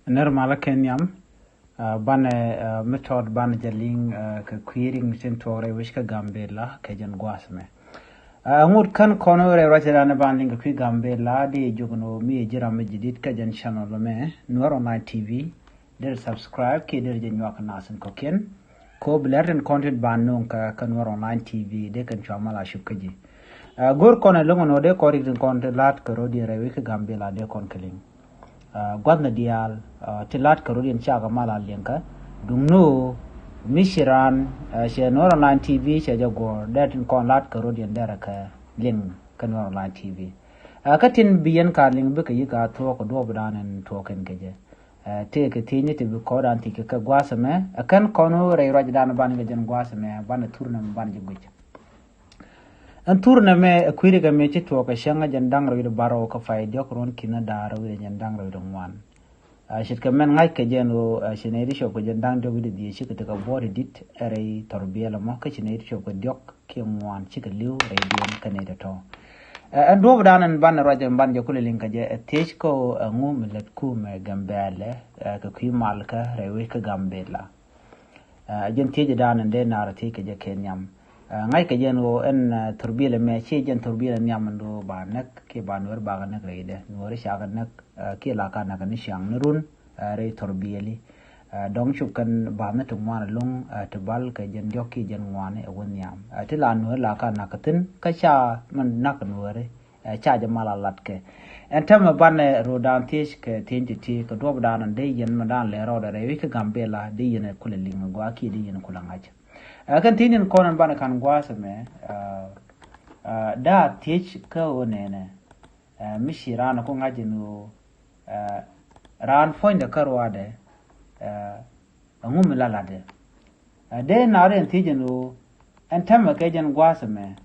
Nirmala Kenyam, bane method ban jaling ka queering mission tore wish ka gambela ka jan guasme. Ngut kan kono re rajana ban ling ka gambela di jugno mi jira majidit ka jan channel me Nuar Online TV der subscribe ke der jan yak nasan ko ken ko blaren content ban non ka Nuar Online TV de kan chamala shukaji. Gor kono longo no de correct content lat ka rodi re ka gambela de kon keling. Gwadna dial tilat karudin chaga mala linka dungno mishiran she Nuar Online TV she jago datin kon lat karudin deraka ling kan Nuar Online TV katin biyan ka ling bika yiga to ko do budanen to ken geje te ke tinyi te bi ko dan ti ka gwasame kan kono re rajdan ban gejen gwasame ban turna ban jiguj an turna me kwiri ga me to ka shanga jandang ro baro ka fay dio kron kina daro wi jandang ro ngwan shit ka men ngai ka jeno shineri sho ko jandang do wi di shi ka ka body dit ere torbiya la mo ka shineri sho ko diok ke ngwan shi ka liu re di ka ne to an do danan ban ro jam ban jo kulin ka je tej ko ngum let ku me gambele ka kwi mal ka re wi ka gambela jen tej danan de na ra te ka je kenyam ngai ka jeno en turbile me che jen turbile nyamando ba nak ke ba nor ba ga nak reide nor sha ga nak ke la ka nak ni shang nurun re turbile dong chu kan ba na tu ma long to bal ka jen yok ki jen ngwane won yam ti la nor la ka nak tin ka sha man nak nor cha ja mala lat ke en tam ban ro dan tish ke tin ti ko do dan de yen ma dan le ro da re wi ka gambela de yen kula linga gwa ki de yen kula ngacha kan tinin konan bana kan gwasa me da teach ka onene mishi rana ko ngaji no ran point da karwa de ngum lalade de na ren tijino an tamma ka jan gwasa me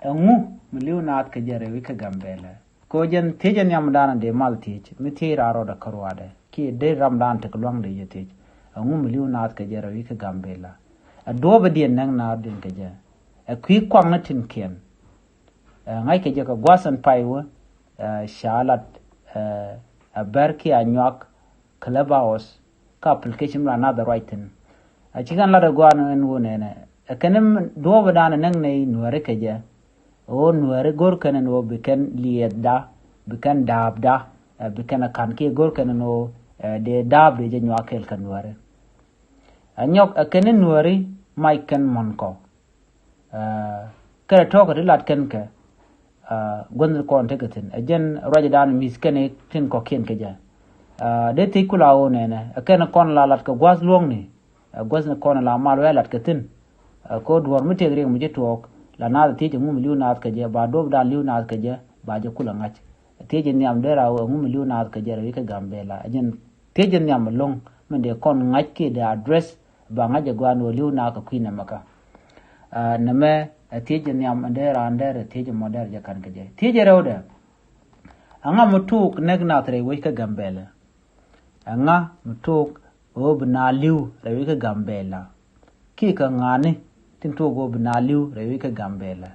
ngu miliona ka jere wi ka gambele ko jan tijan yam dana de mal teach mi tira ro da karwa de ki de ramdan te klong de yete ngu miliona ka jere wi ka gambela do ba dien nang na din ka ja kwi kwang na tin ken ngai ka ja ka gwasan paiwa shalat barki anyak clubhouse ka application la na the right thing chigan la da gwan en wone ne kanem do ba dana nang nei nuare ka ja o nuare gor kan no biken lieda biken dabda biken kan ke gor kan no de dab de nyakel kan nuare anyok akene nuari maiken monko kare to ko lat ken ke gon ko on tegatin ajen rajadan miskene tin ko ken ke ja de ti kula o ne akene kon la lat ko gwas long ni gwas ne kon la mal welat ke tin ko dwar mu tegre mu je to la na ti mu miliona ka je ba do da liuna ka je ba je kula ngach ti je nyam de ra mu miliona ka je ri ka gambela ajen ti je nyam long men de kon ngach ke de address ba ngaje gwano liuna ka kwina maka name teje nyam ndera ndere teje moder je kan keje teje rewde anga mutuk negna tre wi ka gambela anga mutuk obna liu rewi ka gambela ki ka ngani tin to go bna liu rewi ka gambela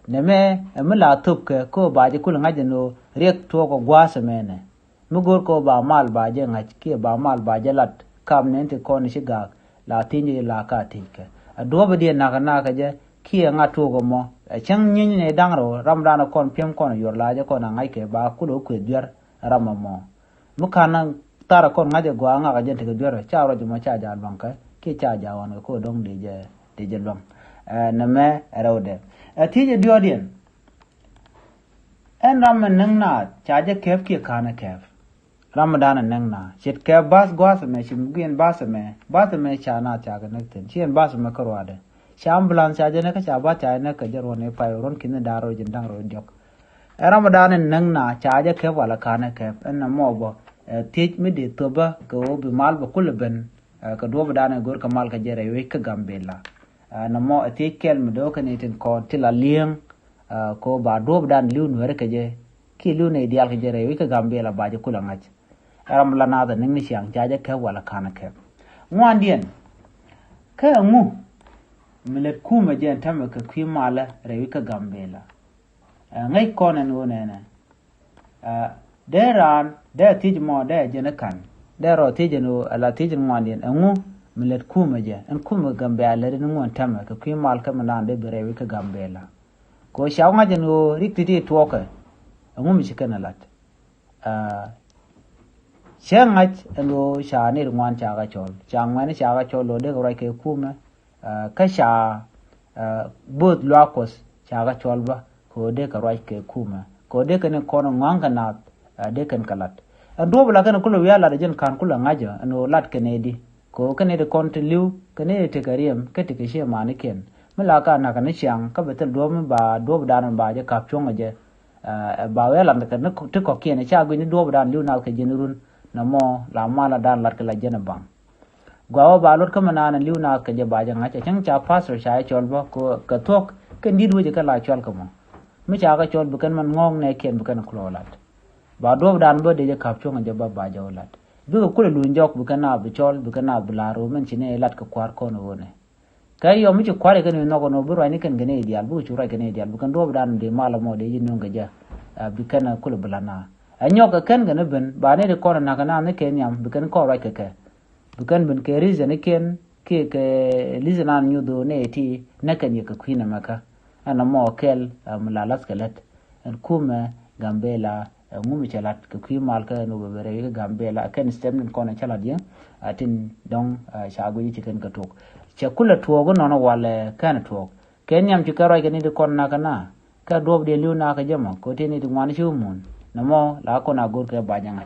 name amla tup ke ko ba je kul ngaje no rek to ko gwasa mene mugor ko ba mal ba je ngach ki ba mal ba je lat kam nente ko ni shiga la tinje la ka tinke do ba die na ka je ki nga to go mo chang nyin ne dangro ramdana kon pem kon yor la je kon ngai ke ba ku do ku dur ramamo mukana tara kon ngaje go nga ka je te dur cha ro mo cha ja banka ki cha ja wan ko dong de je long na me rawde tije diodien en ram nang na cha je kef ki kana kef Ramadan nang na chit ke bas gwas me chim gien bas me cha ga nak ten chien bas me karwade sham bulan cha je ne ka cha ba cha ne ka jaro ne pa ron kin daro jin dang ro diok Ramadan nang na cha je ke wala kana ke en na mo bo tij mi de to ba ko bi mal ba kul ben ka do ba dana gor ka mal ka jere we ka gambela na mo ti kel mi do ka ne tin ko tila lieng ko ba do ba dan liu no re ka je ki liu ne dial ka jere we ka gambela ba je kula ngach ram la na da ning ni siang jaje ke wala kana ke ngwan dien ke ngu milet ku ma jen tam ka kwi mala rewi ka gambela ngai konen wona na deran de tij mo de jene kan dero tijenu ala tijin ngwandien engu milet kuma je en kuma gambe ala de ngwan tama ka kwi mal ka manande bere wi ka gambela ko shawnga jenu riktiti tuoka engu mi chikana lat shangach eno shani ngwan chaga chol changmani chaga chol lo de ro ke kuma ka sha bot lwakos chaga chol ba ko de ka ro ke kuma ko de kan kono nganga na de kan kalat ando bla kan kulo ya la de jen kan kulo ngaja ano lat kenedi ko kenedi konti liu kenedi te kariem kete ke she mani ken mala ka na kan chiang ka betel do me ba do dan ba je kap chong je ba we la kan te ko kien cha gwi ni do dan liu na ke jenurun na mo la mala dan lat ke la jen bang gwa ba lot ka manana liu na ke je ba je ngacha chang cha pastor sha chol ba ko ka tok ken di du je ka la chol ka mo mi cha ka chol bu kan man ngong ne ken bu kan kulo lat ba do dan bo de je kap chong je ba jawlat du ko le lu njok bu kana bu chol bu kana bu la ro men chine lat ka kwar ko no wone kay yo mi kware kan no ko no bu rani kan gene dial bu chura gene dial bu kan do dan de mala mo de yin nga ja bu kana kul bulana anyo ka kan gane ben ba ne de ko na kana ne ken yam bu kan ko ra ka ka bu kan ben ke rize ne ken ke lize na nyu do ne ti na kan ye ka kwina maka ana mo kel mulalas kalat en kuma gambela ngumi chalat ke kwi mal ka no bere ke gambela ken stem ko na chalat ya atin dong shago yi chicken ka tok che kula tuogo no wale kan tok ken yam chi karo ke ni de kon na kana ka dob de lu na ka jama ko te ni de ngwan shu mun na mo la ko na gor ke ba janga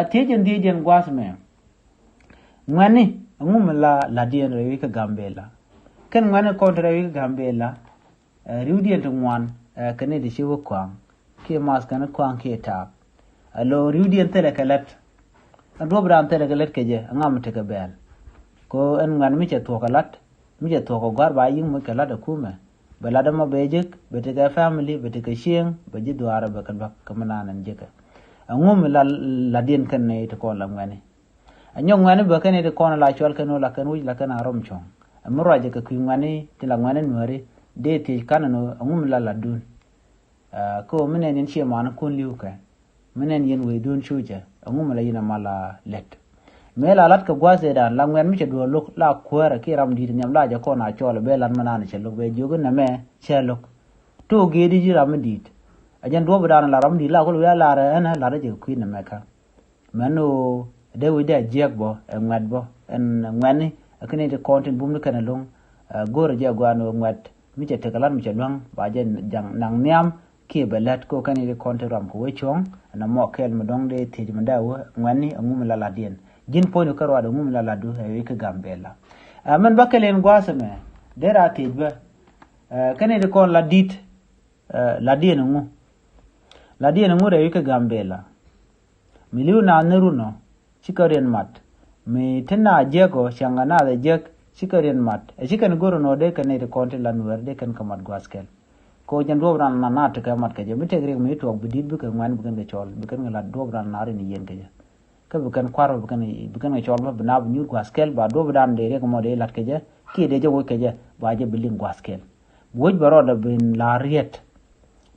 tejen di jen gwasme ngani ngum la dien re ke gambela ken ngani ko re ke gambela riudien to ngwan ke ni de shiwo kwang ke mas kana kwang ke ta alo riudien tele kalat ando bran tele kalat ke je ngam te ke bel ko en ngan mi che to kalat mi che to ko gar ba yin mo kalat ku me balada mo bejek bete ka family bete ka shing be ji duara be kan bak kamana nan je ka ngum la dien kan ne to ko lam ngani anyo ngani be kan ne ko na la chwal kan la kan wi la kan arom chong amro je ka ku ngani ti la ngani nuari de ti kan no ngum la dun ko menen yen che man kun liu ka menen yen we dun chuja ngum la yina mala let mela lat ka gwaze da la ngwen mi che do lok la kwara ki ram di nyam la ja ko na chol be lan manana che lok be jogo na me che lok to ge di ji ram di ajan do bada la ram di la ko ya la ra na la je ku na me ka mano de we da jek bo ngwat bo en ngwani akene de content bum ne kana long gor je gwano ngwat mi che te kalan mi che long ba je jang nang nyam ke belat ko kani de content ram ko we chong na mo kel mo dong de ti mo da wo ngwani ngum la dien jin poñu karwa da ngum la du e ke gambela man bakalen gwasame dera tejba kane de kon la dit la dien ngu re ke gambela miliu na neruno chikaren mat mi tena jego shangana de jeg chikaren mat e chikan goro no de kane de kon la nuer de kan kamat gwaskel ko jan do ran na ta kamat ke je mi tegre mi to bidit bu ke ngwan bu kan ke chol bu kan la do ran na ri yen ke ka bukan kwaro bukan chorba bna bu nyur gwaskel ba do dan de re ko mode lat ke je ki de je wo ke je ba je bilin gwaskel woj baro da bin la riet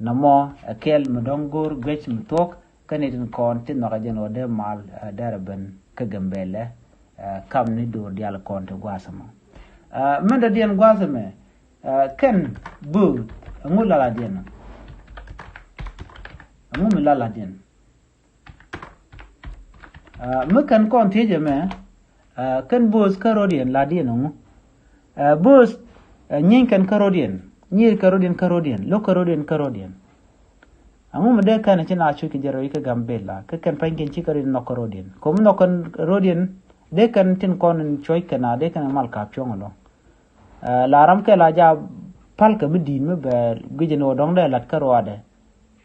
namo akel mdongor gwech mtok kane din kon tin no gajen ode mal dara ben ka gambele kam ni do dial kon to gwasama men da dien gwasame ken bu ngula la dien ngumila la dien mekan kon teje me kan bos karodien la dien bos nyin kan karodien nyir karodien lo karodien amu mede kan china chu ki jero ka gambela ka kan pangen chi karodien no karodien kom no kan karodien de kan tin kon choi kana de kan mal kap chongolo la ram ke la ja pal ka bidin me be gijeno dong de lat karode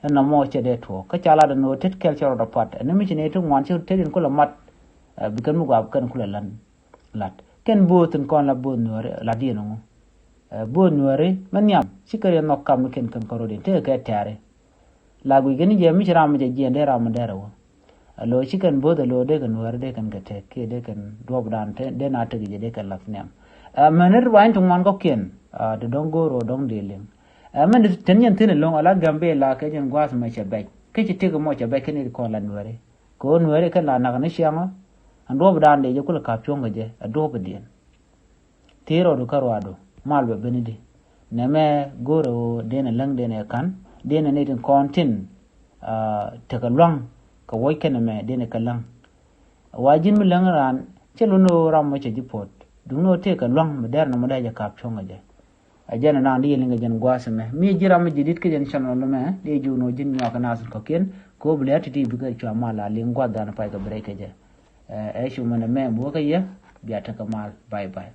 na mo che de to ka chala da no tet kel choro da pat na mi chine tu ngwan chu tedin ko la mat bi kan mu gab kan kula lan lat ken bo tin kon la bo nuore la di no bo nuore man yam sikare no kam ken kan koro de te ka tare la gu gani je mi ram je je de ram de ro lo chikan bo de lo de kan nuore de kan ka te ke de kan do dan te de na te je de kan la nyam maner wain tu ngwan ko ken de dongo ro dong de lim men tenyen tin long ala gambela ke jen gwas ma che bai ke che te ko mo che bai ke ni ko la nuore kan la na ne shiama ando bdan de jekul ka pyonga je ado bedien tiro do karwado malbe benidi neme goro dena lang dena kan dena ne tin kontin takalwang ka woikene me dena kalang wajin mi lang ran cheluno ram ma che jipot duno te kalwang modern mo da ja ka pyonga je ajana na ndi linga jan gwasame mi jira mi jidit ke jan channel no me de juno jin nyo kana sun ko ken ko blati ti bi ka chama la lingwa dan pa ka break je ai shu mana me bo ka ya biya ta kamal bye bye